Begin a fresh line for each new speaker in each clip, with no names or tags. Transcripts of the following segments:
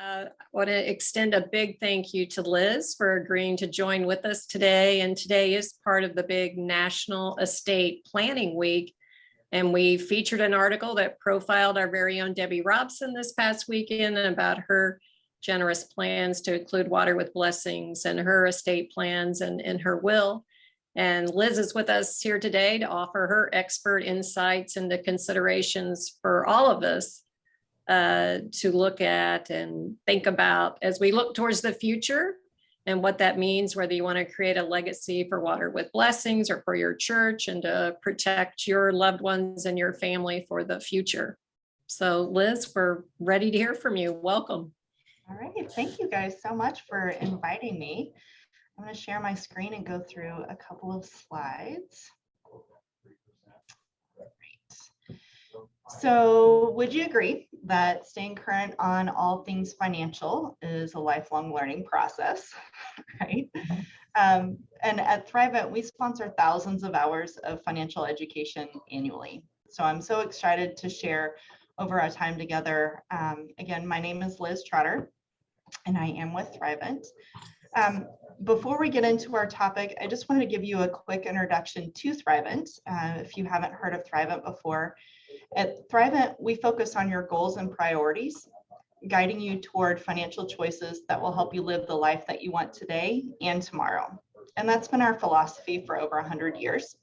I want to extend a big thank you to Liz for agreeing to join with us today. And today is part of the big National Estate Planning Week. And we featured an article that profiled our very own Debbie Robson this past weekend about her generous plans to include water with blessings and her estate plans and her will. And Liz is with us here today to offer her expert insights into considerations for all of us to look at and think about as we look towards the future and what that means, whether you want to create a legacy for water with blessings or for your church and to protect your loved ones and your family for the future. So Liz, we're ready to hear from you. Welcome.
All right, thank you guys so much for inviting me. I'm going to share my screen and go through a couple of slides. So would you agree that staying current on all things financial is a lifelong learning process, right? And at Thrivent, we sponsor thousands of hours of financial education annually. So I'm so excited to share over our time together. Again, my name is Liz Trotter, and I am with Thrivent. Before we get into our topic, I just wanted to give you a quick introduction to Thrivent. If you haven't heard of Thrivent before, at Thrivent, we focus on your goals and priorities, guiding you toward financial choices that will help you live the life that you want today and tomorrow. And that's been our philosophy for over 100 years.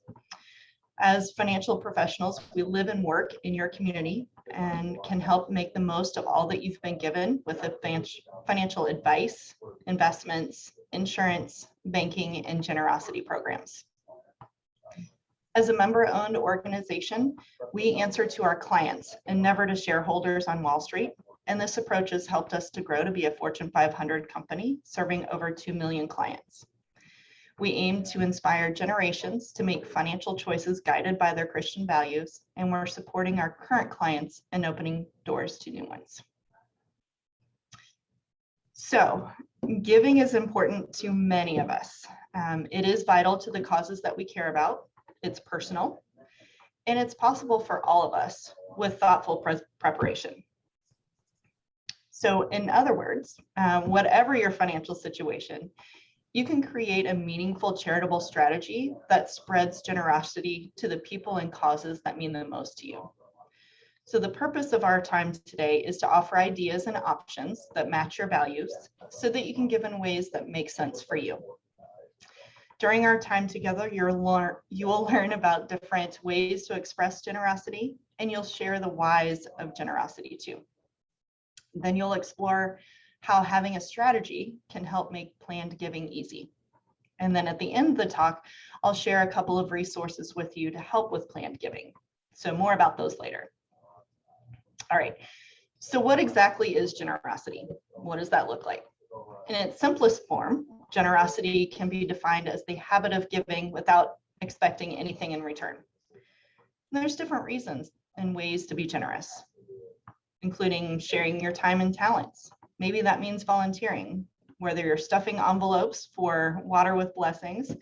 As financial professionals, we live and work in your community and can help make the most of all that you've been given with financial advice, investments, insurance, banking, and generosity programs. As a member-owned organization, we answer to our clients and never to shareholders on Wall Street. And this approach has helped us to grow to be a Fortune 500 company serving over 2 million clients. We aim to inspire generations to make financial choices guided by their Christian values, and we're supporting our current clients and opening doors to new ones. So, giving is important to many of us. It is vital to the causes that we care about. It's personal, and it's possible for all of us with thoughtful preparation. So in other words, whatever your financial situation, you can create a meaningful charitable strategy that spreads generosity to the people and causes that mean the most to you. So the purpose of our time today is to offer ideas and options that match your values so that you can give in ways that make sense for you. During our time together, you will learn about different ways to express generosity, and you'll share the whys of generosity too. Then you'll explore how having a strategy can help make planned giving easy. And then at the end of the talk, I'll share a couple of resources with you to help with planned giving. So more about those later. All right, so what exactly is generosity? What does that look like? In its simplest form, generosity can be defined as the habit of giving without expecting anything in return. There's different reasons and ways to be generous, including sharing your time and talents. Maybe that means volunteering, whether you're stuffing envelopes for water with blessings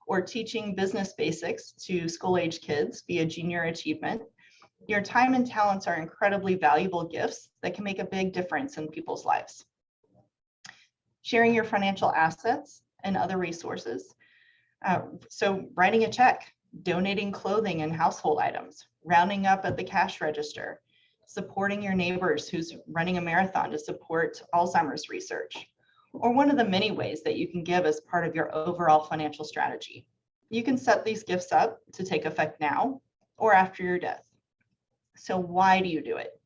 or teaching business basics to school-age kids via junior achievement. Your time and talents are incredibly valuable gifts that can make a big difference in people's lives. Sharing your financial assets and other resources. So writing a check, donating clothing and household items, rounding up at the cash register, supporting your neighbors who's running a marathon to support Alzheimer's research, or one of the many ways that you can give as part of your overall financial strategy. You can set these gifts up to take effect now or after your death. So why do you do it?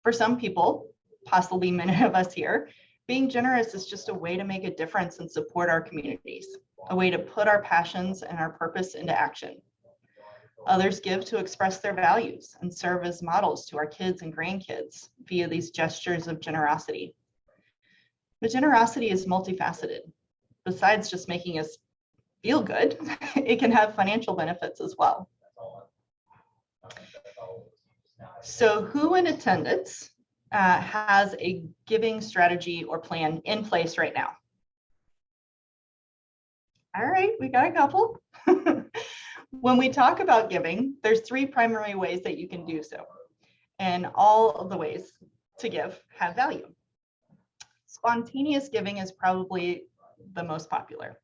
For some people, possibly many of us here, being generous is just a way to make a difference and support our communities, a way to put our passions and our purpose into action. Others give to express their values and serve as models to our kids and grandkids via these gestures of generosity. But generosity is multifaceted. Besides just making us feel good, it can have financial benefits as well. So who in attendance has a giving strategy or plan in place right now? All right, we got a couple. When we talk about giving, there's 3 primary ways that you can do so. And all of the ways to give have value. Spontaneous giving is probably the most popular.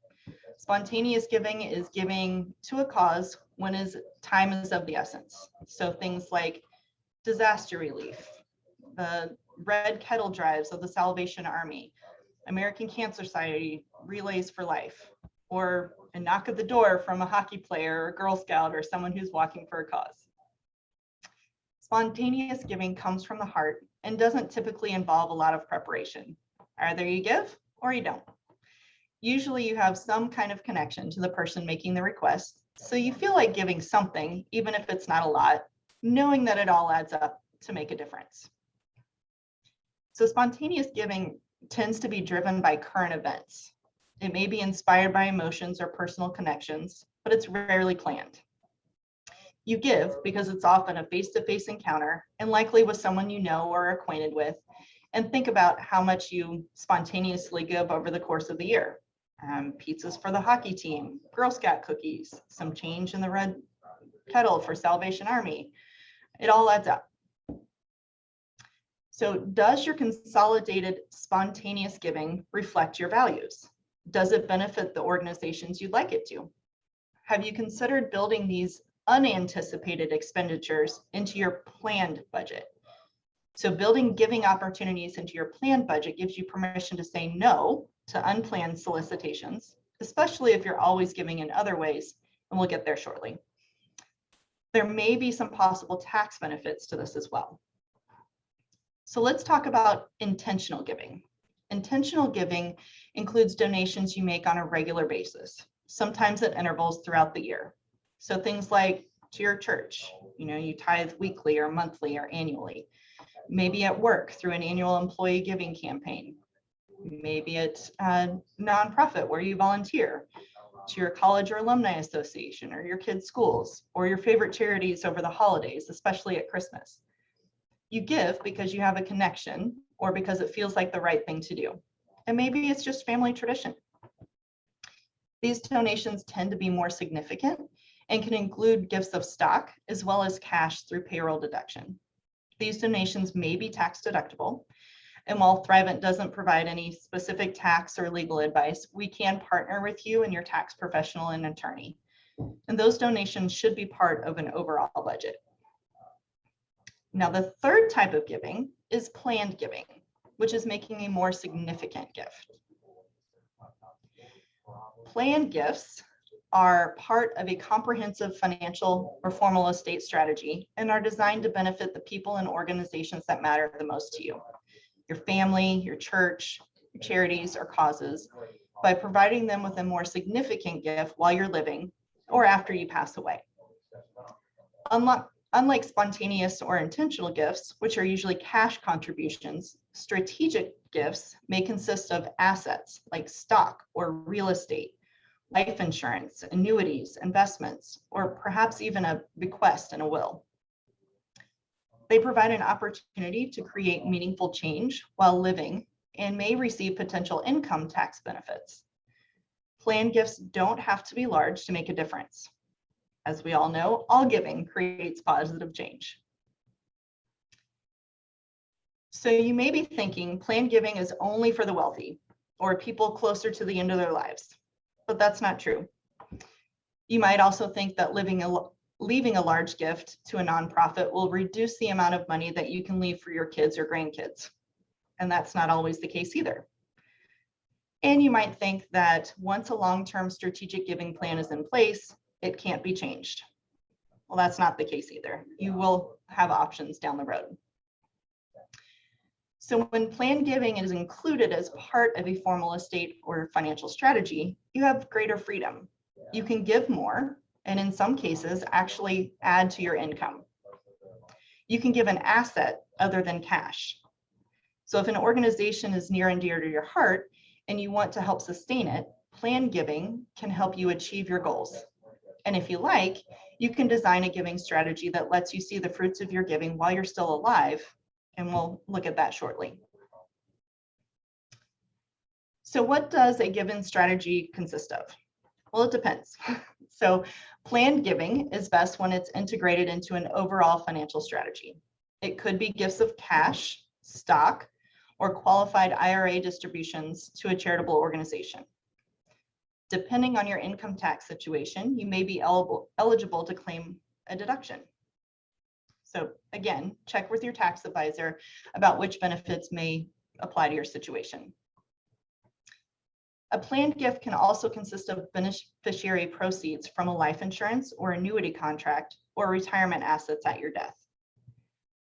Spontaneous giving is giving to a cause when time is of the essence. So things like disaster relief, the red kettle drives of the Salvation Army, American Cancer Society Relays for Life, or a knock at the door from a hockey player or Girl Scout or someone who's walking for a cause. Spontaneous giving comes from the heart and doesn't typically involve a lot of preparation. Either you give or you don't. Usually you have some kind of connection to the person making the request, so you feel like giving something, even if it's not a lot, knowing that it all adds up to make a difference. So spontaneous giving tends to be driven by current events. It may be inspired by emotions or personal connections, but it's rarely planned. You give because it's often a face-to-face encounter and likely with someone you know or are acquainted with, and think about how much you spontaneously give over the course of the year. Pizzas for the hockey team, Girl Scout cookies, some change in the red kettle for Salvation Army. It all adds up. So does your consolidated spontaneous giving reflect your values? Does it benefit the organizations you'd like it to? Have you considered building these unanticipated expenditures into your planned budget? So building giving opportunities into your planned budget gives you permission to say no to unplanned solicitations, especially if you're always giving in other ways, and we'll get there shortly. There may be some possible tax benefits to this as well. So let's talk about intentional giving. Intentional giving includes donations you make on a regular basis, sometimes at intervals throughout the year. So things like to your church, you tithe weekly or monthly or annually. Maybe at work through an annual employee giving campaign. Maybe it's a nonprofit where you volunteer, to your college or alumni association or your kids' schools, or your favorite charities over the holidays, especially at Christmas. You give because you have a connection or because it feels like the right thing to do. And maybe it's just family tradition. These donations tend to be more significant and can include gifts of stock as well as cash through payroll deduction. These donations may be tax deductible. And while Thrivent doesn't provide any specific tax or legal advice, we can partner with you and your tax professional and attorney. And those donations should be part of an overall budget. Now, the third type of giving is planned giving, which is making a more significant gift. Planned gifts are part of a comprehensive financial or formal estate strategy and are designed to benefit the people and organizations that matter the most to you, your family, your church, your charities, or causes, by providing them with a more significant gift while you're living or after you pass away. Unlike spontaneous or intentional gifts, which are usually cash contributions, strategic gifts may consist of assets like stock or real estate, life insurance, annuities, investments, or perhaps even a bequest and a will. They provide an opportunity to create meaningful change while living and may receive potential income tax benefits. Planned gifts don't have to be large to make a difference. As we all know, all giving creates positive change. So you may be thinking planned giving is only for the wealthy or people closer to the end of their lives, but that's not true. You might also think that leaving a large gift to a nonprofit will reduce the amount of money that you can leave for your kids or grandkids. And that's not always the case either. And you might think that once a long-term strategic giving plan is in place, it can't be changed. Well, that's not the case either. You will have options down the road. So when planned giving is included as part of a formal estate or financial strategy, you have greater freedom. You can give more, and in some cases, actually add to your income. You can give an asset other than cash. So if an organization is near and dear to your heart and you want to help sustain it, planned giving can help you achieve your goals. And if you like, you can design a giving strategy that lets you see the fruits of your giving while you're still alive, and we'll look at that shortly. So what does a given strategy consist of? Well, it depends. So planned giving is best when it's integrated into an overall financial strategy. It could be gifts of cash, stock, or qualified IRA distributions to a charitable organization. Depending on your income tax situation, you may be eligible to claim a deduction. So again, check with your tax advisor about which benefits may apply to your situation. A planned gift can also consist of beneficiary proceeds from a life insurance or annuity contract or retirement assets at your death.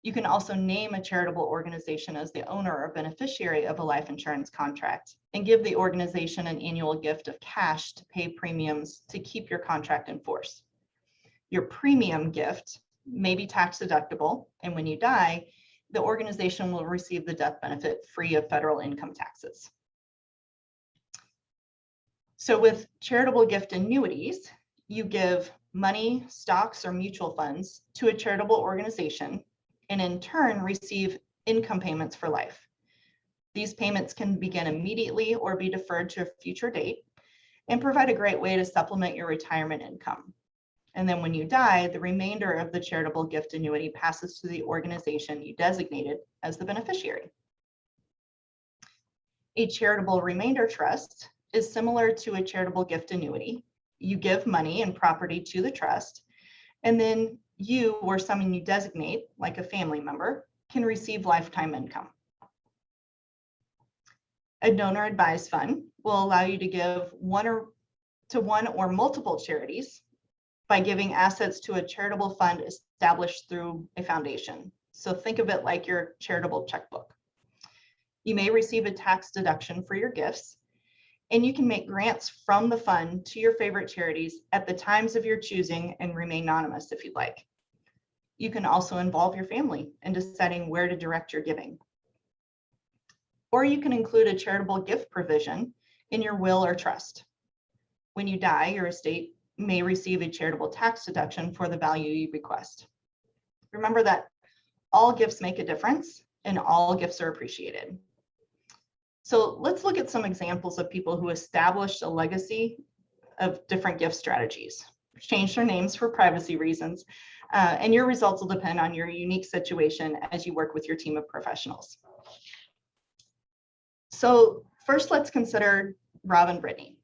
You can also name a charitable organization as the owner or beneficiary of a life insurance contract and give the organization an annual gift of cash to pay premiums to keep your contract in force. Your premium gift may be tax deductible, and when you die, the organization will receive the death benefit free of federal income taxes. So with charitable gift annuities, you give money, stocks, or mutual funds to a charitable organization and in turn receive income payments for life. These payments can begin immediately or be deferred to a future date and provide a great way to supplement your retirement income. And then when you die, the remainder of the charitable gift annuity passes to the organization you designated as the beneficiary. A charitable remainder trust is similar to a charitable gift annuity. You give money and property to the trust, and then you or someone you designate, like a family member, can receive lifetime income. A donor advised fund will allow you to give one or multiple charities by giving assets to a charitable fund established through a foundation. So think of it like your charitable checkbook. You may receive a tax deduction for your gifts, and you can make grants from the fund to your favorite charities at the times of your choosing and remain anonymous if you'd like. You can also involve your family in deciding where to direct your giving. Or you can include a charitable gift provision in your will or trust. When you die, your estate may receive a charitable tax deduction for the value you bequest. Remember that all gifts make a difference and all gifts are appreciated. So let's look at some examples of people who established a legacy of different gift strategies. Change their names for privacy reasons, and your results will depend on your unique situation as you work with your team of professionals. So first, let's consider Rob and Brittany.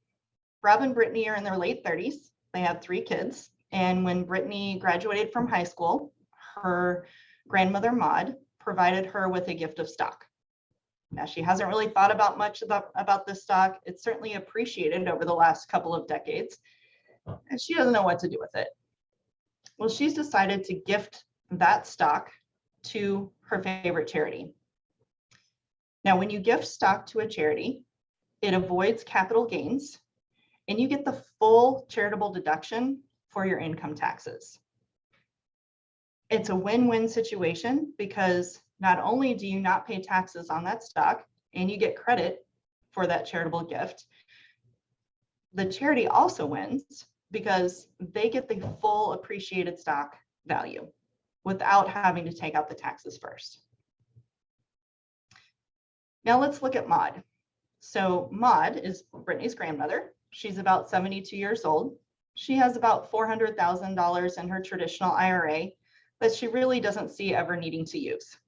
Rob and Brittany are in their late 30s. They have 3 kids, and when Brittany graduated from high school, her grandmother, Maud, provided her with a gift of stock. Now, she hasn't really thought about much about this stock. It's certainly appreciated over the last couple of decades, and she doesn't know what to do with it. Well, she's decided to gift that stock to her favorite charity. Now, when you gift stock to a charity, it avoids capital gains, and you get the full charitable deduction for your income taxes. It's a win-win situation because not only do you not pay taxes on that stock and you get credit for that charitable gift, the charity also wins because they get the full appreciated stock value without having to take out the taxes first. Now let's look at Maud. So Maud is Brittany's grandmother. She's about 72 years old. She has about $400,000 in her traditional IRA that she really doesn't see ever needing to use.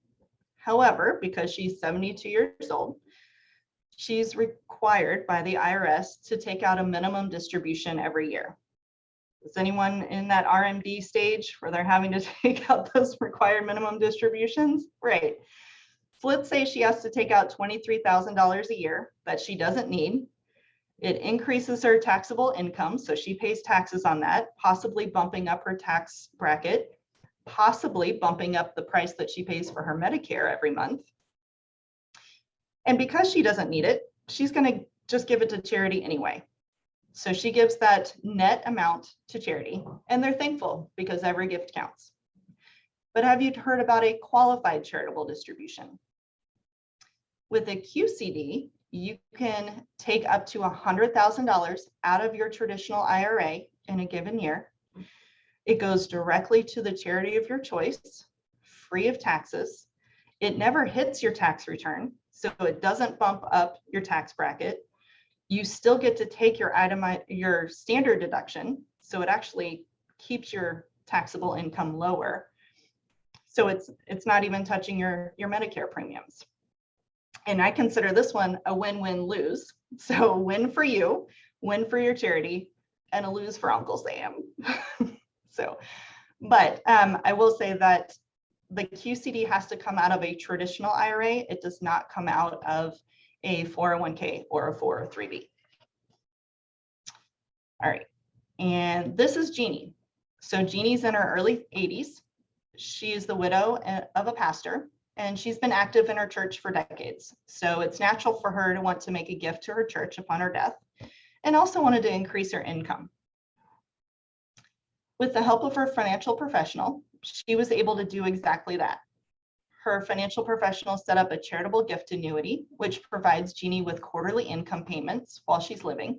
However, because she's 72 years old, she's required by the IRS to take out a minimum distribution every year. Is anyone in that RMD stage where they're having to take out those required minimum distributions? Right. So let's say she has to take out $23,000 a year that she doesn't need. It increases her taxable income, so she pays taxes on that, possibly bumping up her tax bracket, possibly bumping up the price that she pays for her Medicare every month. And because she doesn't need it, she's going to just give it to charity anyway. So she gives that net amount to charity, and they're thankful because every gift counts. But have you heard about a qualified charitable distribution? With a QCD, you can take up to $100,000 out of your traditional IRA in a given year. It goes directly to the charity of your choice, free of taxes. It never hits your tax return, so it doesn't bump up your tax bracket. You still get to take your standard deduction, so it actually keeps your taxable income lower. So it's not even touching your Medicare premiums. And I consider this one a win-win-lose. So win for you, win for your charity, and a lose for Uncle Sam. So, but I will say that the QCD has to come out of a traditional IRA. It does not come out of a 401k or a 403b. All right, and this is Jeannie. So Jeannie's in her early 80s. She is the widow of a pastor, and she's been active in her church for decades. So it's natural for her to want to make a gift to her church upon her death, and also wanted to increase her income. With the help of her financial professional, she was able to do exactly that. Her financial professional set up a charitable gift annuity, which provides Jeannie with quarterly income payments while she's living.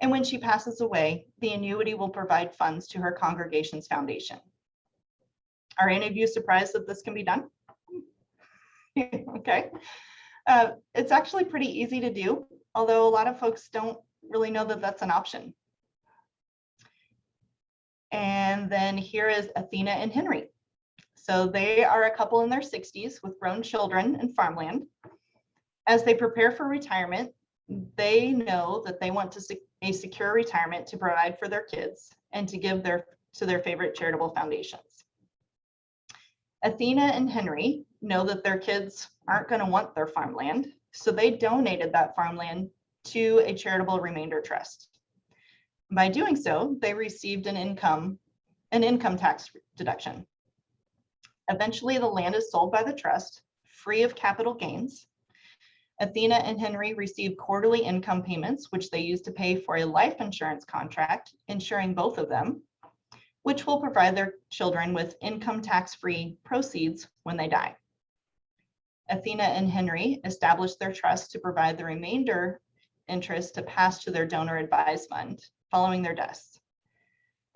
And when she passes away, the annuity will provide funds to her congregation's foundation. Are any of you surprised that this can be done? Okay. It's actually pretty easy to do, although a lot of folks don't really know that that's an option. And then here is Athena and Henry. So they are a couple in their 60s with grown children and farmland. As they prepare for retirement, they know that they want a secure retirement to provide for their kids and to give to their favorite charitable foundations. Athena and Henry know that their kids aren't going to want their farmland, so they donated that farmland to a charitable remainder trust. By doing so, they received an income tax deduction. Eventually, the land is sold by the trust, free of capital gains. Athena and Henry receive quarterly income payments, which they use to pay for a life insurance contract, insuring both of them, which will provide their children with income tax-free proceeds when they die. Athena and Henry established their trust to provide the remainder interest to pass to their donor advised fund following their deaths.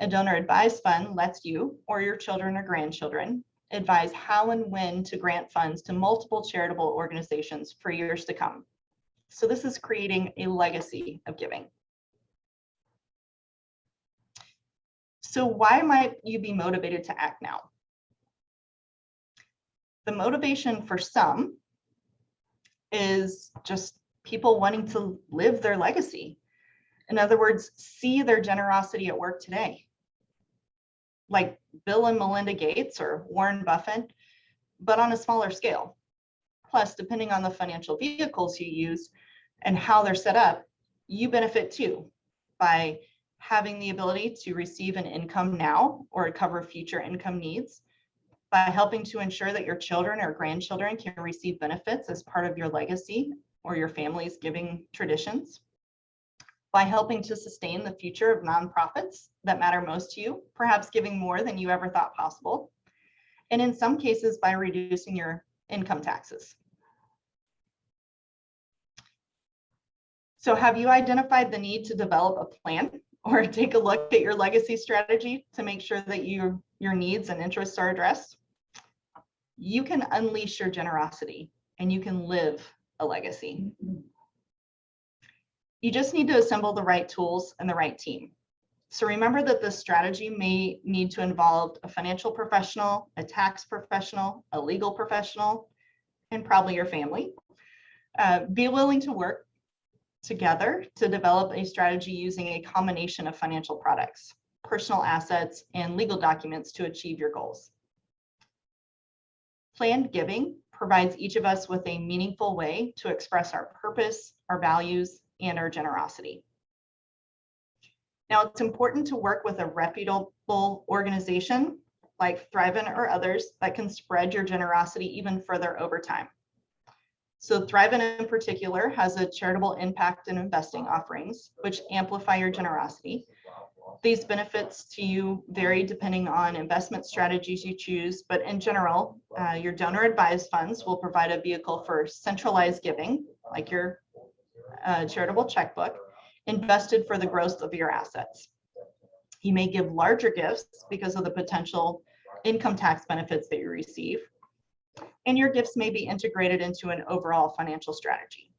A donor advised fund lets you or your children or grandchildren advise how and when to grant funds to multiple charitable organizations for years to come. So this is creating a legacy of giving. So why might you be motivated to act now? The motivation for some is just people wanting to live their legacy. In other words, see their generosity at work today. Like Bill and Melinda Gates or Warren Buffett, but on a smaller scale. Plus, depending on the financial vehicles you use and how they're set up, you benefit too by having the ability to receive an income now or cover future income needs, by helping to ensure that your children or grandchildren can receive benefits as part of your legacy or your family's giving traditions, by helping to sustain the future of nonprofits that matter most to you, perhaps giving more than you ever thought possible, and in some cases by reducing your income taxes. So have you identified the need to develop a plan or take a look at your legacy strategy to make sure that your needs and interests are addressed? You can unleash your generosity and you can live a legacy. You just need to assemble the right tools and the right team. So remember that this strategy may need to involve a financial professional, a tax professional, a legal professional, and probably your family. Be willing to work together to develop a strategy using a combination of financial products, personal assets, and legal documents to achieve your goals. Planned giving provides each of us with a meaningful way to express our purpose, our values, and our generosity. Now, it's important to work with a reputable organization like Thrivent or others that can spread your generosity even further over time. So Thrivent in particular has a charitable impact and investing offerings, which amplify your generosity. These benefits to you vary depending on investment strategies you choose, but in general, your donor advised funds will provide a vehicle for centralized giving, like your charitable checkbook, invested for the growth of your assets. You may give larger gifts because of the potential income tax benefits that you receive, and your gifts may be integrated into an overall financial strategy.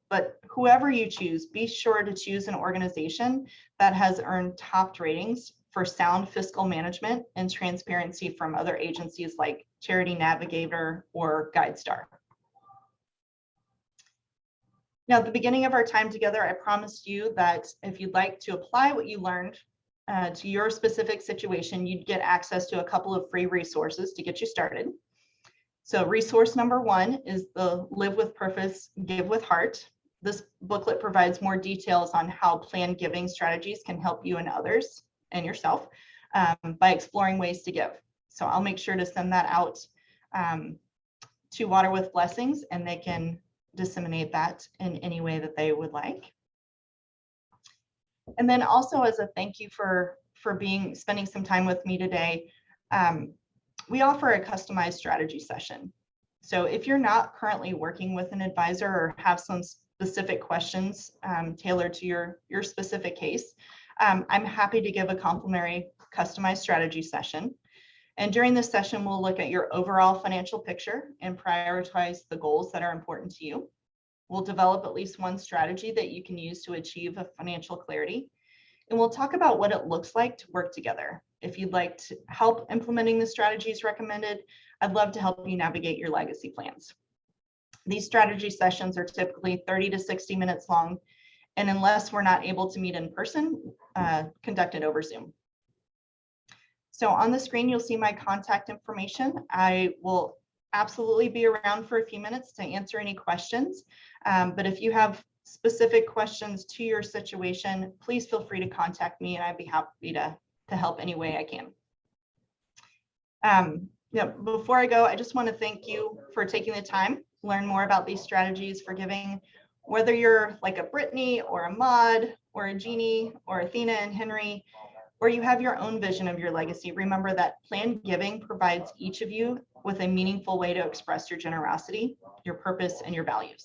But whoever you choose, be sure to choose an organization that has earned top ratings for sound fiscal management and transparency from other agencies like Charity Navigator or GuideStar. Now, at the beginning of our time together, I promised you that if you'd like to apply what you learned to your specific situation, you'd get access to a couple of free resources to get you started. So resource number one is the Live with Purpose, Give with Heart. This booklet provides more details on how planned giving strategies can help you and others and yourself by exploring ways to give. So I'll make sure to send that out to Water with Blessings, and they can disseminate that in any way that they would like. And then also, as a thank you for spending some time with me today, we offer a customized strategy session. So if you're not currently working with an advisor or have some specific questions tailored to your specific case, I'm happy to give a complimentary customized strategy session. And during this session, we'll look at your overall financial picture and prioritize the goals that are important to you. We'll develop at least one strategy that you can use to achieve a financial clarity. And we'll talk about what it looks like to work together. If you'd like to help implementing the strategies recommended, I'd love to help you navigate your legacy plans. These strategy sessions are typically 30 to 60 minutes long, and unless we're not able to meet in person, conducted over Zoom. So on the screen, you'll see my contact information. I will absolutely be around for a few minutes to answer any questions. But if you have specific questions to your situation, please feel free to contact me, and I'd be happy to help any way I can. Before I go, I just want to thank you for taking the time to learn more about these strategies for giving. Whether you're like a Brittany or a Maud or a Jeannie or Athena and Henry, or you have your own vision of your legacy, remember that planned giving provides each of you with a meaningful way to express your generosity, your purpose, and your values.